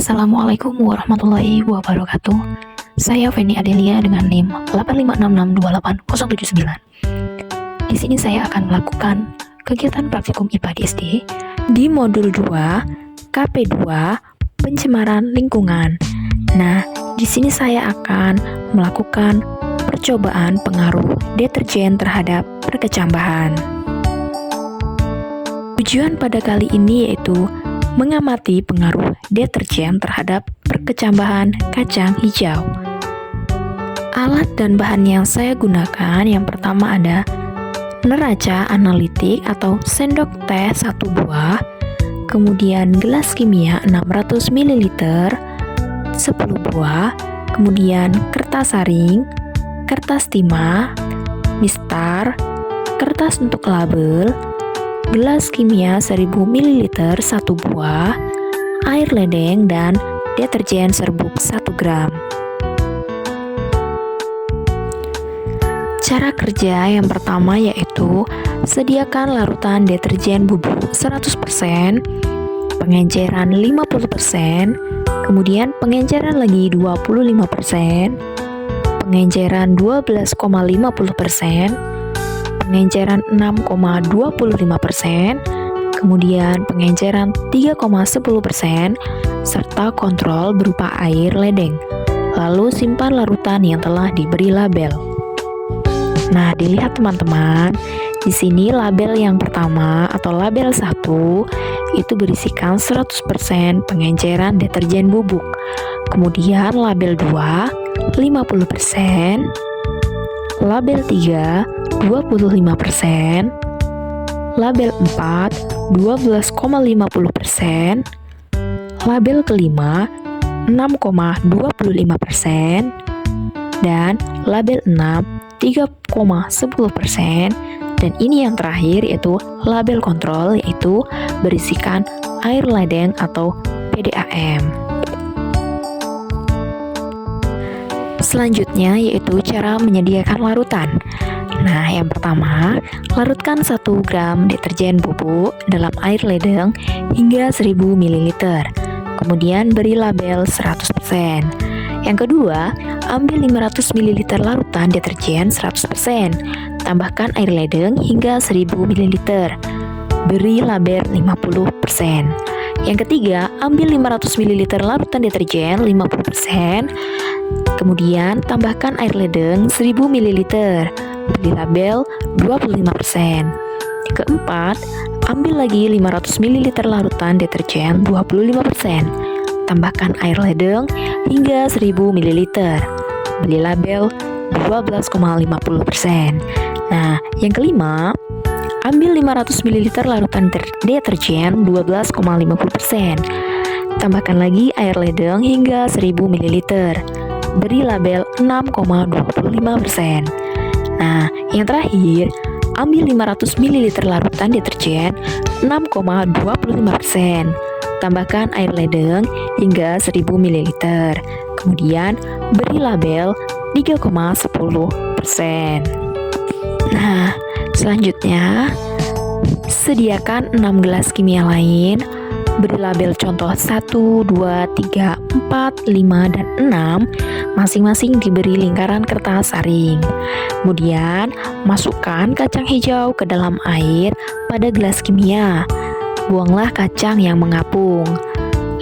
Assalamualaikum warahmatullahi wabarakatuh. Saya Feni Adelia dengan NIM 856628079. Di sini saya akan melakukan kegiatan praktikum IPA di SD di modul 2 KP2 pencemaran lingkungan. Nah, di sini saya akan melakukan percobaan pengaruh deterjen terhadap perkecambahan. Tujuan pada kali ini yaitu mengamati pengaruh deterjen terhadap perkecambahan kacang hijau. Alat dan bahan yang saya gunakan yang pertama ada neraca analitik atau sendok teh 1 buah, kemudian gelas kimia 600 ml 10 buah, kemudian kertas saring, kertas timah, mistar, kertas untuk label, gelas kimia 1000 ml 1 buah, air ledeng, dan deterjen serbuk 1 gram. Cara kerja yang pertama yaitu sediakan larutan deterjen bubuk 100%, pengenceran 50%, kemudian pengenceran lagi 25%, pengenceran 12,50%, pengenceran 6,25%, kemudian pengenceran 3,10%, serta kontrol berupa air ledeng. Lalu simpan larutan yang telah diberi label. Nah, dilihat teman-teman, di sini label yang pertama atau label 1 itu berisikan 100% pengenceran deterjen bubuk. Kemudian label 2 50%, label 3 25%, label 4 12,50%, label kelima 6,25%, dan label 6 3,10%, dan ini yang terakhir yaitu label kontrol, yaitu berisikan air ledeng atau PDAM. Selanjutnya yaitu cara menyediakan larutan. Nah, yang pertama, larutkan 1 gram deterjen bubuk dalam air ledeng hingga 1000 ml. Kemudian beri label 100%. Yang kedua, ambil 500 ml larutan deterjen 100%. Tambahkan air ledeng hingga 1000 ml. Beri label 50%. Yang ketiga, ambil 500 ml larutan deterjen 50%. Kemudian tambahkan air ledeng 1000 ml. Beri label 25%. Keempat, ambil lagi 500 ml larutan deterjen 25%. Tambahkan air ledeng hingga 1000 ml. Beri label 12,50%. Nah, yang kelima, ambil 500 ml larutan deterjen 12,50%. Tambahkan lagi air ledeng hingga 1000 ml. Beri label 6,25%. Nah, yang terakhir, ambil 500 ml larutan deterjen 6,25%. Tambahkan air ledeng hingga 1000 ml. Kemudian beri label 3,10%. Nah, selanjutnya sediakan 6 gelas kimia lain. Beri label contoh 1, 2, 3, 4, 5, dan 6. Masing-masing diberi lingkaran kertas saring. Kemudian, masukkan kacang hijau ke dalam air pada gelas kimia. Buanglah kacang yang mengapung.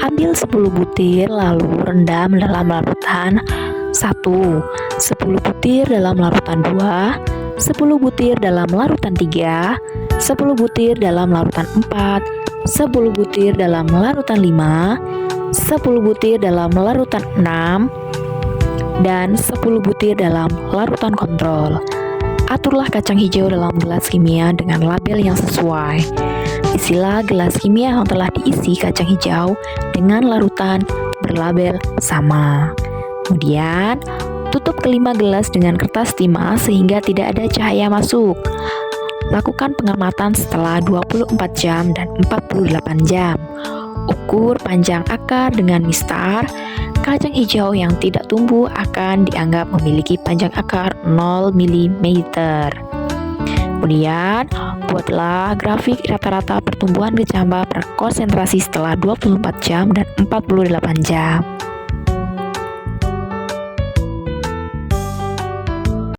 Ambil 10 butir lalu rendam dalam larutan 1, 10 butir dalam larutan 2, 10 butir dalam larutan 3, 10 butir dalam larutan 4, 10 butir dalam larutan 5, 10 butir dalam larutan 6, dan 10 butir dalam larutan kontrol. Aturlah kacang hijau dalam gelas kimia dengan label yang sesuai. Isilah gelas kimia yang telah diisi kacang hijau dengan larutan berlabel sama. Kemudian, tutup kelima gelas dengan kertas timah sehingga tidak ada cahaya masuk. Lakukan pengamatan setelah 24 jam dan 48 jam. Ukur panjang akar dengan mistar. Kacang hijau yang tidak tumbuh akan dianggap memiliki panjang akar 0 mm. Kemudian, buatlah grafik rata-rata pertumbuhan kecambah per konsentrasi setelah 24 jam dan 48 jam.